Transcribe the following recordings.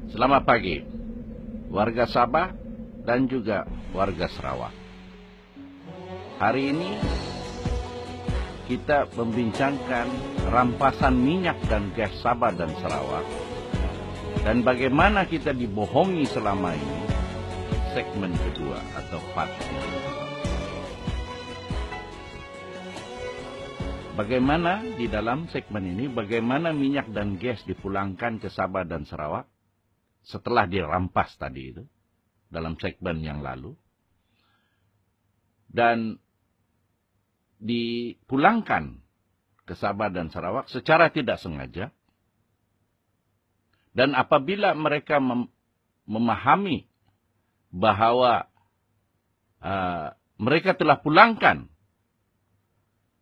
Selamat pagi, warga Sabah dan juga warga Sarawak. Hari ini kita membincangkan rampasan minyak dan gas Sabah dan Sarawak dan bagaimana kita dibohongi selama ini, segmen kedua atau part kedua. Bagaimana di dalam segmen ini, bagaimana minyak dan gas dipulangkan ke Sabah dan Sarawak setelah dirampas tadi itu, dalam segmen yang lalu. Dan dipulangkan ke Sabah dan Sarawak secara tidak sengaja. Dan apabila mereka memahami bahwa mereka telah pulangkan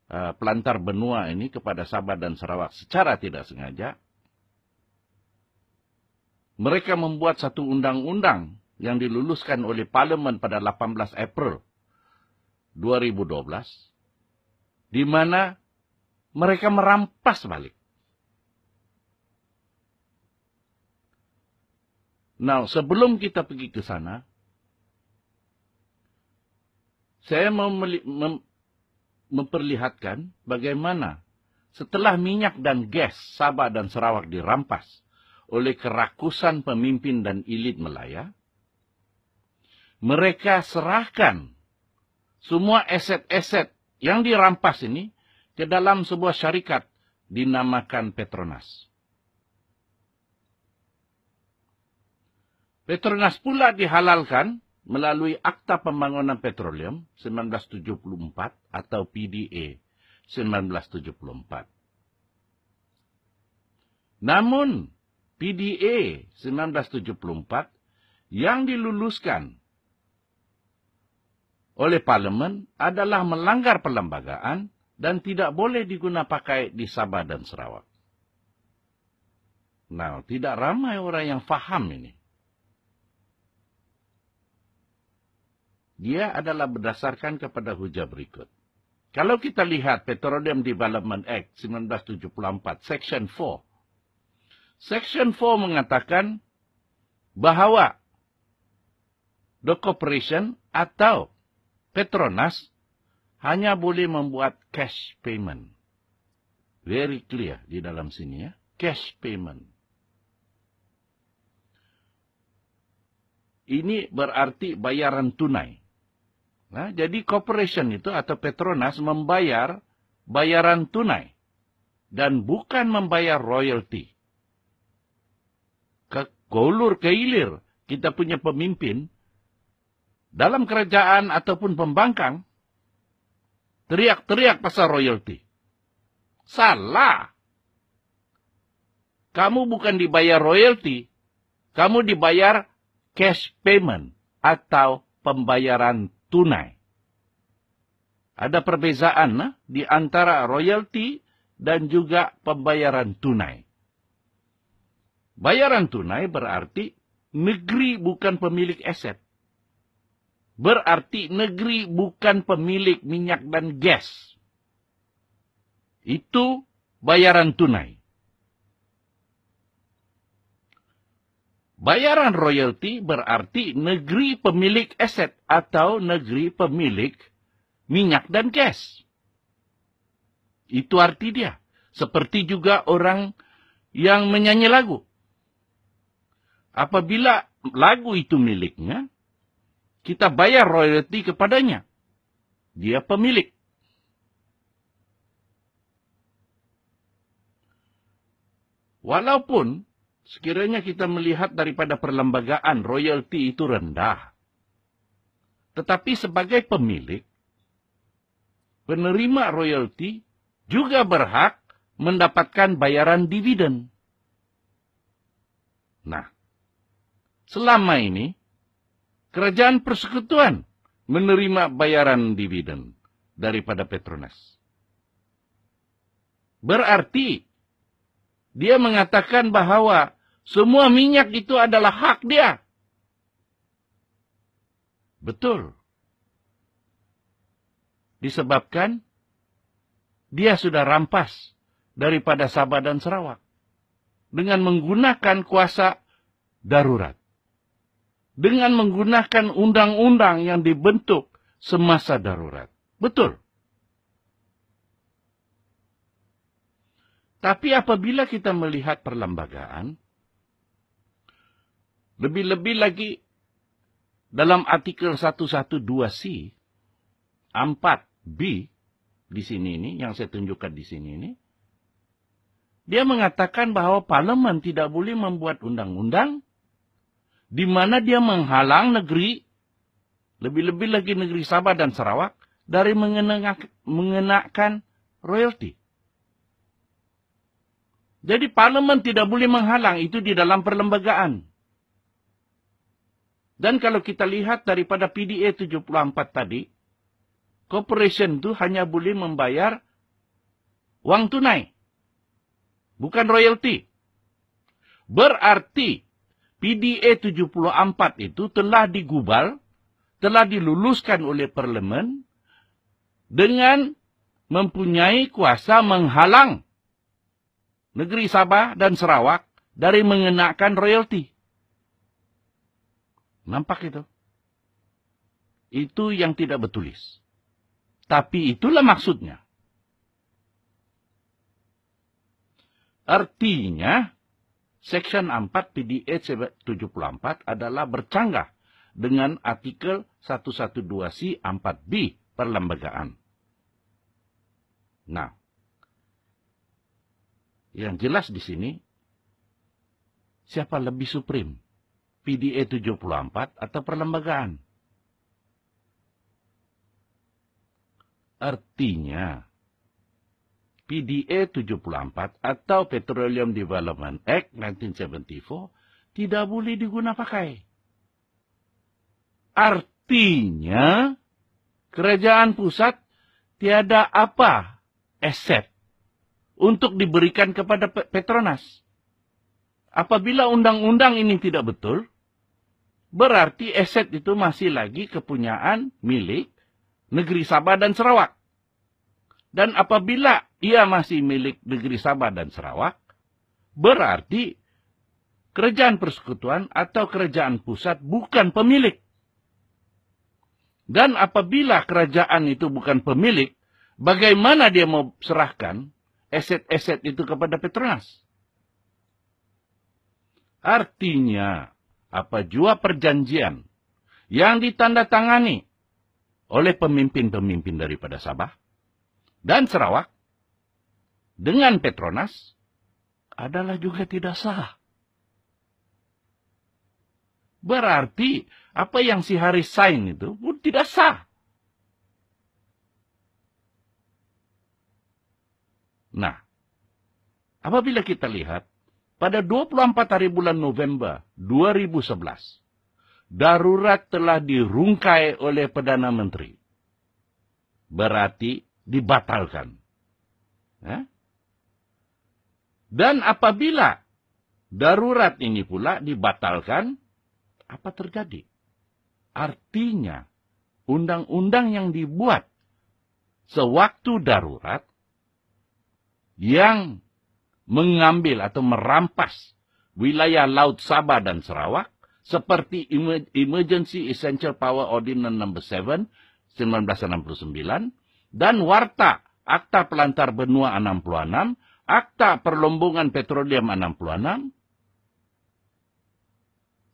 pelantar benua ini kepada Sabah dan Sarawak secara tidak sengaja, mereka membuat satu undang-undang yang diluluskan oleh Parlimen pada 18 April 2012, di mana mereka merampas balik. Nah, sebelum kita pergi ke sana, saya mau memperlihatkan bagaimana setelah minyak dan gas Sabah dan Sarawak dirampas oleh kerakusan pemimpin dan elit Melaya, mereka serahkan semua aset-aset yang dirampas ini ke dalam sebuah syarikat dinamakan Petronas. Petronas pula dihalalkan melalui Akta Pembangunan Petroleum 1974 atau PDA 1974. Namun, PDA 1974 yang diluluskan oleh Parlimen adalah melanggar perlembagaan dan tidak boleh digunakan pakai di Sabah dan Sarawak. Nah, tidak ramai orang yang faham ini. Dia adalah berdasarkan kepada hujah berikut. Kalau kita lihat Petroleum Development Act 1974, Section 4. Section 4 mengatakan bahwa the corporation atau Petronas hanya boleh membuat cash payment. Very clear di dalam sini ya, cash payment. Ini berarti bayaran tunai. Nah, jadi corporation itu atau Petronas membayar bayaran tunai dan bukan membayar royalty. Keulur keilir kita punya pemimpin dalam kerajaan ataupun pembangkang teriak-teriak pasal royalty. Salah. Kamu bukan dibayar royalty, kamu dibayar cash payment atau pembayaran tunai. Ada perbezaan di antara royalty dan juga pembayaran tunai. Bayaran tunai berarti negeri bukan pemilik aset. Berarti negeri bukan pemilik minyak dan gas. Itu bayaran tunai. Bayaran royalty berarti negeri pemilik aset atau negeri pemilik minyak dan gas. Itu arti dia. Seperti juga orang yang menyanyi lagu. Apabila lagu itu miliknya, kita bayar royalty kepadanya. Dia pemilik. Walaupun sekiranya kita melihat daripada perlembagaan royalty itu rendah. Tetapi sebagai pemilik, penerima royalty juga berhak mendapatkan bayaran dividen. Nah, selama ini, kerajaan persekutuan menerima bayaran dividen daripada Petronas. Berarti, dia mengatakan bahwa semua minyak itu adalah hak dia. Betul. Disebabkan dia sudah rampas daripada Sabah dan Sarawak. dengan menggunakan kuasa darurat. Dengan menggunakan undang-undang yang dibentuk semasa darurat. Betul. Tapi apabila kita melihat perlembagaan, lebih-lebih lagi dalam artikel 112C, 4B, di sini ini, yang saya tunjukkan di sini ini, dia mengatakan bahwa parlemen tidak boleh membuat undang-undang di mana dia menghalang negeri, lebih-lebih lagi negeri Sabah dan Sarawak, dari mengenakan royalti. Jadi parlemen tidak boleh menghalang, itu di dalam perlembagaan. Dan kalau kita lihat daripada PDA 74 tadi, corporation itu hanya boleh membayar wang tunai, bukan royalti. Berarti PDA 74 itu telah digubal, telah diluluskan oleh parlemen dengan mempunyai kuasa menghalang negeri Sabah dan Sarawak dari mengenakan royalti. Nampak itu? Itu yang tidak bertulis. Tapi itulah maksudnya. Artinya, Section 4 PDA 74 adalah bercanggah dengan artikel 112C 4B perlembagaan. Nah, yang jelas di sini, siapa lebih supreme? PDA 74 atau perlembagaan? Artinya, PDA 74 atau Petroleum Development Act 1974 tidak boleh digunakan pakai. Artinya, kerajaan pusat tiada apa aset untuk diberikan kepada Petronas. Apabila undang-undang ini tidak betul, berarti aset itu masih lagi kepunyaan milik negeri Sabah dan Sarawak. Dan apabila ia masih milik negeri Sabah dan Sarawak, berarti kerajaan persekutuan atau kerajaan pusat bukan pemilik. Dan apabila kerajaan itu bukan pemilik, bagaimana dia mau serahkan aset-aset itu kepada Petronas? Artinya, apa jua perjanjian yang ditandatangani oleh pemimpin-pemimpin daripada Sabah dan Sarawak dengan Petronas adalah juga tidak sah. Berarti apa yang si Haris sign itu pun tidak sah. Nah, apabila kita lihat, pada 24 hari bulan November 2011, darurat telah dirungkai oleh Perdana Menteri. Berarti dibatalkan. Dan apabila darurat ini pula dibatalkan, apa terjadi? Artinya, undang-undang yang dibuat sewaktu darurat yang mengambil atau merampas wilayah Laut Sabah dan Sarawak seperti Emergency Essential Power Ordinance No. 7 1969 dan Warta Akta Pelantar Benua 66, Akta Perlombongan Petroleum 66,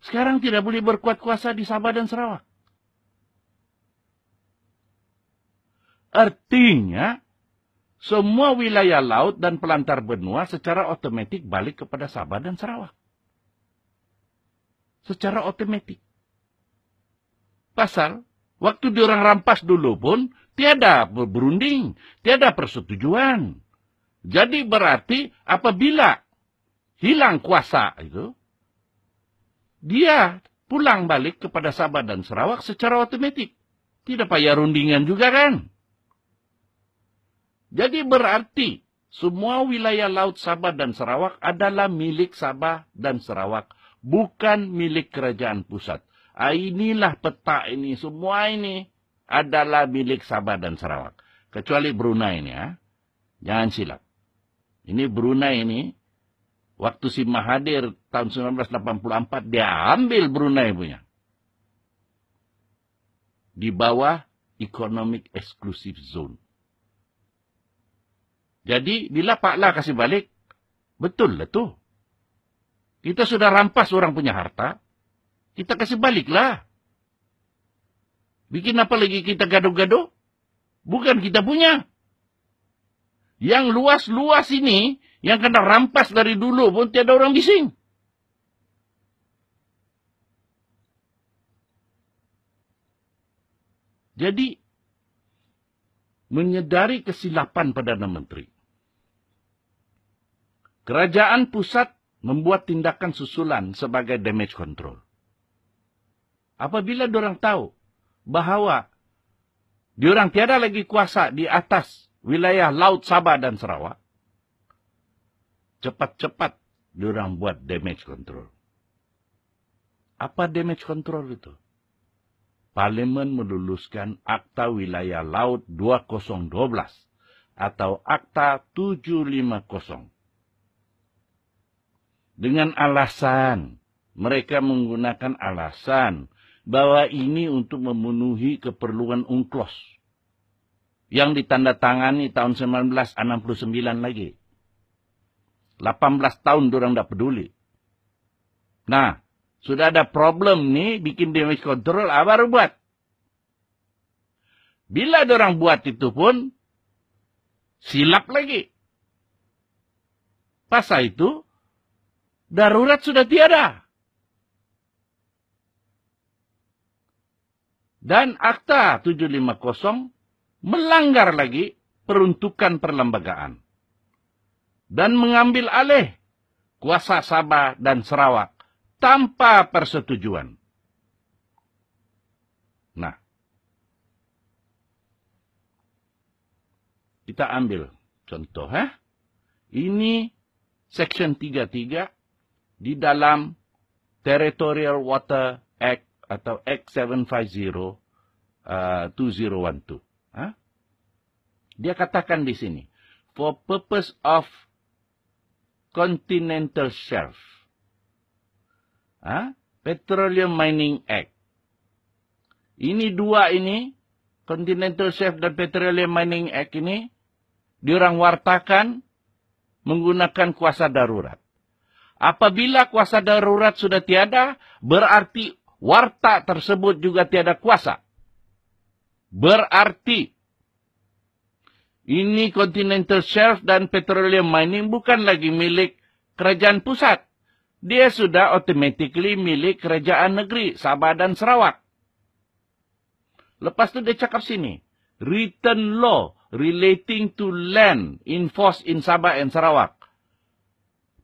sekarang tidak boleh berkuat kuasa di Sabah dan Sarawak. Artinya, semua wilayah laut dan pelantar benua secara otomatis balik kepada Sabah dan Sarawak. Secara otomatis. Pasal, waktu diorang rampas dulu pun, tiada berunding, tiada persetujuan. Jadi berarti apabila hilang kuasa itu, dia pulang balik kepada Sabah dan Sarawak secara otomatis. Tidak payah rundingan juga kan? Jadi berarti semua wilayah laut Sabah dan Sarawak adalah milik Sabah dan Sarawak, bukan milik kerajaan pusat. Inilah peta ini, semua ini adalah milik Sabah dan Sarawak. Kecuali Brunei ini, ya. Jangan silap. Ini Brunei ini Waktu si Mahathir tahun 1984, dia ambil Brunei punya. Di bawah Economic Exclusive Zone. Jadi, bila Pak La kasih balik, betul lah tuh. Kita sudah rampas orang punya harta, kita kasih baliklah. Bikin apa lagi kita gaduh-gaduh? Bukan kita punya. Yang luas-luas ini, yang kena rampas dari dulu pun tiada orang bising. Jadi, menyedari kesilapan Perdana Menteri, kerajaan pusat membuat tindakan susulan sebagai damage control. Apabila diorang tahu bahawa diorang tiada lagi kuasa di atas wilayah Laut Sabah dan Sarawak, cepat-cepat diorang buat damage control. Apa damage control itu? Parlimen meluluskan Akta Wilayah Laut 2012 atau Akta 750. Dengan alasan, mereka menggunakan alasan bahwa ini untuk memenuhi keperluan UNCLOS yang ditandatangani tahun 1969 lagi. 18 tahun diorang tak peduli. Nah, sudah ada problem nih, bikin damage control, baru buat. Bila diorang buat itu pun, silap lagi. Pasal itu, darurat sudah tiada. Dan Akta 750 melanggar lagi peruntukan perlembagaan. Dan mengambil alih kuasa Sabah dan Sarawak tanpa persetujuan. Nah, kita ambil contoh. Ini Section 33 di dalam Territorial Water Act atau Act 750 2012. Dia katakan di sini, for purpose of Continental Shelf, Petroleum Mining Act. Ini dua ini, Continental Shelf dan Petroleum Mining Act ini, diorang wartakan menggunakan kuasa darurat. Apabila kuasa darurat sudah tiada, berarti warta tersebut juga tiada kuasa. Berarti ini Continental Shelf dan Petroleum Mining bukan lagi milik kerajaan pusat. Dia sudah automatically milik kerajaan negeri, Sabah dan Sarawak. Lepas tu dia cakap sini, written law relating to land in force in Sabah and Sarawak.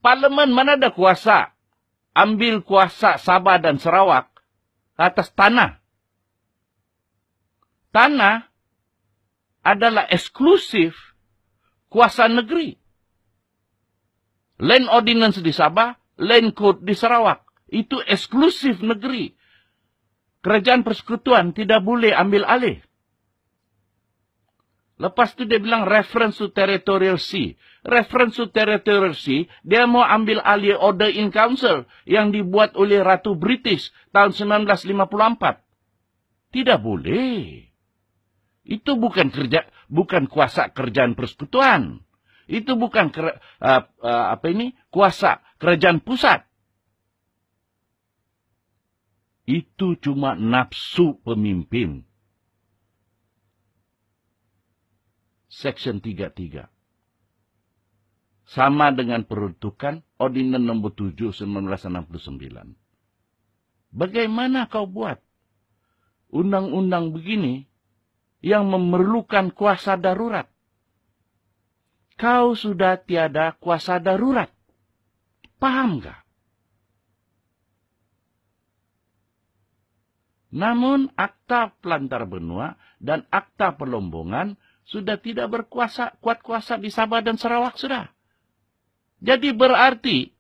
Parlimen mana ada kuasa ambil kuasa Sabah dan Sarawak atas tanah? Tanah adalah eksklusif kuasa negeri. Land Ordinance di Sabah, Land Code di Sarawak. Itu eksklusif negeri. Kerajaan persekutuan tidak boleh ambil alih. Lepas itu dia bilang reference to territorial sea. Reference to territorial sea, dia mau ambil alih Order in Council yang dibuat oleh Ratu British tahun 1954. Tidak boleh. Itu bukan kuasa kerajaan persekutuan. Itu bukan kuasa kerajaan pusat. Itu cuma nafsu pemimpin. Section 33. Sama dengan peruntukan Ordinance Nombor 7 1969. Bagaimana kau buat undang-undang begini yang memerlukan kuasa darurat? Kau sudah tiada kuasa darurat. Paham gak? Namun Akta Pelantar Benua dan Akta Perlombongan sudah tidak kuat kuasa di Sabah dan Sarawak sudah. Jadi berarti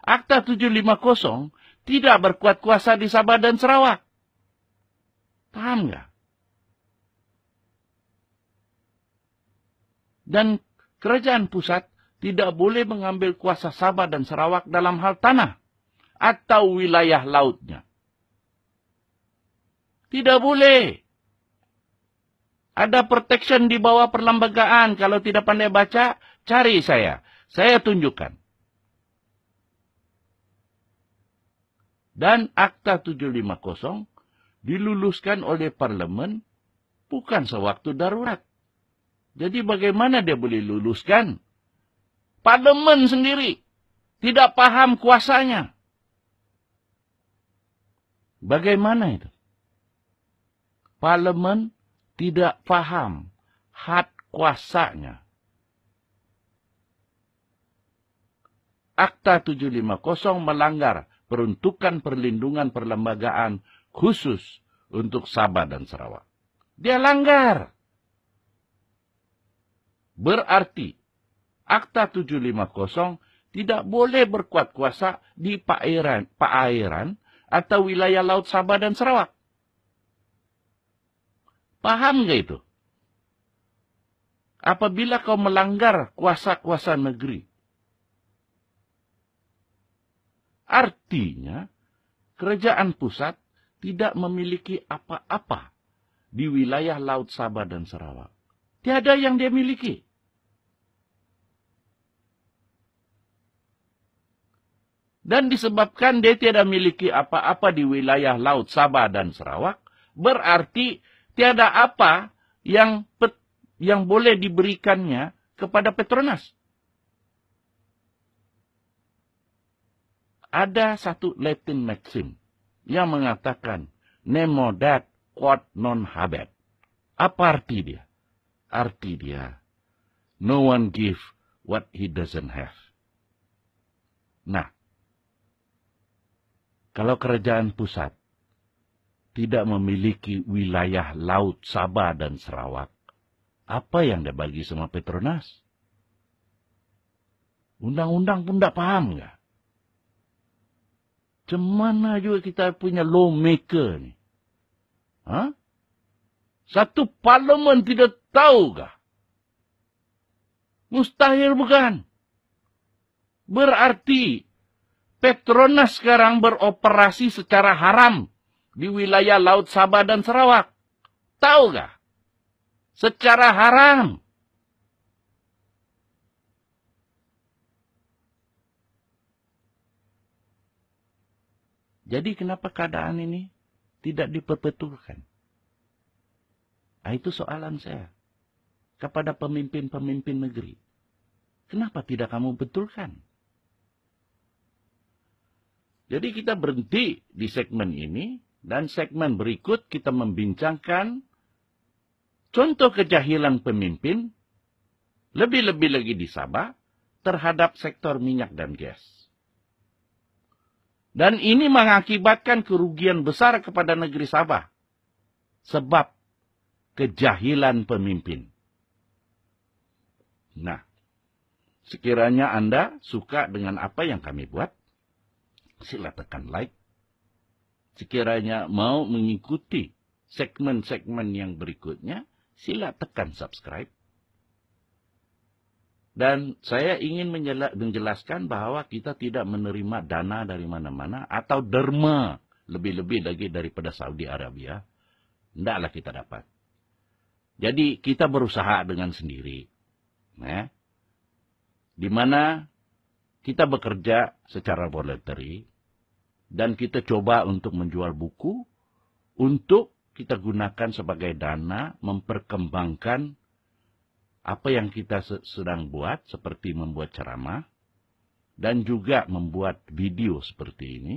Akta 750 tidak berkuat kuasa di Sabah dan Sarawak. Paham gak? Dan kerajaan pusat tidak boleh mengambil kuasa Sabah dan Sarawak dalam hal tanah atau wilayah lautnya. Tidak boleh. Ada protection di bawah perlembagaan. Kalau tidak pandai baca, cari saya. Saya tunjukkan. Dan Akta 750 diluluskan oleh parlemen bukan sewaktu darurat. Jadi bagaimana dia boleh luluskan? Parlemen sendiri tidak paham kuasanya. Bagaimana itu? Parlemen tidak paham had kuasanya. Akta 750 melanggar peruntukan perlindungan perlembagaan khusus untuk Sabah dan Sarawak. Dia langgar. Berarti Akta 750 tidak boleh berkuat kuasa di perairan atau wilayah laut Sabah dan Sarawak. Paham nggak itu? Apabila kau melanggar kuasa-kuasa negeri, artinya kerajaan pusat tidak memiliki apa-apa di wilayah laut Sabah dan Sarawak. Tiada yang dia miliki. Dan disebabkan dia tidak memiliki apa-apa di wilayah laut Sabah dan Sarawak, berarti tiada apa yang boleh diberikannya kepada Petronas. Ada satu Latin maxim yang mengatakan, nemo dat quod non habet. Apa arti dia? Arti dia, no one give what he doesn't have. Nah, kalau kerajaan pusat tidak memiliki wilayah laut Sabah dan Sarawak, apa yang dia bagi sama Petronas? Undang-undang pun tidak paham nggak? Cemana juga kita punya lawmaker ni? Hah? Satu parlimen tidak tahu kah? Mustahil bukan? Berarti Petronas sekarang beroperasi secara haram di wilayah laut Sabah dan Sarawak. Tahu gak? Secara haram. Jadi kenapa keadaan ini tidak diperbetulkan? Itu soalan saya kepada pemimpin-pemimpin negeri. Kenapa tidak kamu betulkan? Jadi kita berhenti di segmen ini, dan segmen berikut kita membincangkan contoh kejahilan pemimpin, lebih-lebih lagi di Sabah, terhadap sektor minyak dan gas. Dan ini mengakibatkan kerugian besar kepada negeri Sabah, sebab kejahilan pemimpin. Nah, sekiranya Anda suka dengan apa yang kami buat, sila tekan like. Sekiranya mau mengikuti segmen-segmen yang berikutnya, sila tekan subscribe. Dan saya ingin menjelaskan bahwa kita tidak menerima dana dari mana-mana atau derma lebih-lebih lagi daripada Saudi Arabia. Tidaklah kita dapat. Jadi kita berusaha dengan sendiri. Di mana kita bekerja secara voluntary. Dan kita coba untuk menjual buku untuk kita gunakan sebagai dana memperkembangkan apa yang kita sedang buat, seperti membuat ceramah dan juga membuat video seperti ini.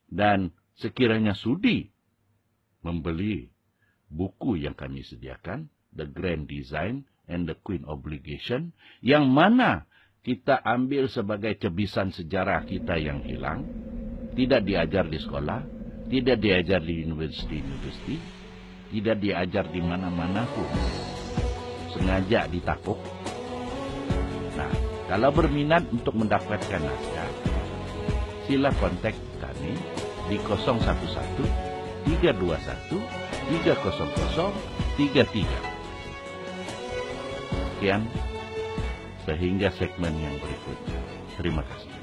Dan sekiranya sudi membeli buku yang kami sediakan, The Grand Design and the Queen Obligation, yang mana kita ambil sebagai cebisan sejarah kita yang hilang, tidak diajar di sekolah, tidak diajar di universiti, tidak diajar di mana-mana pun, sengaja ditakuk. Nah, kalau berminat untuk mendapatkan naskah, sila kontak kami di 011 321 30033. Sekian. sehingga segmen yang berikutnya. Terima kasih.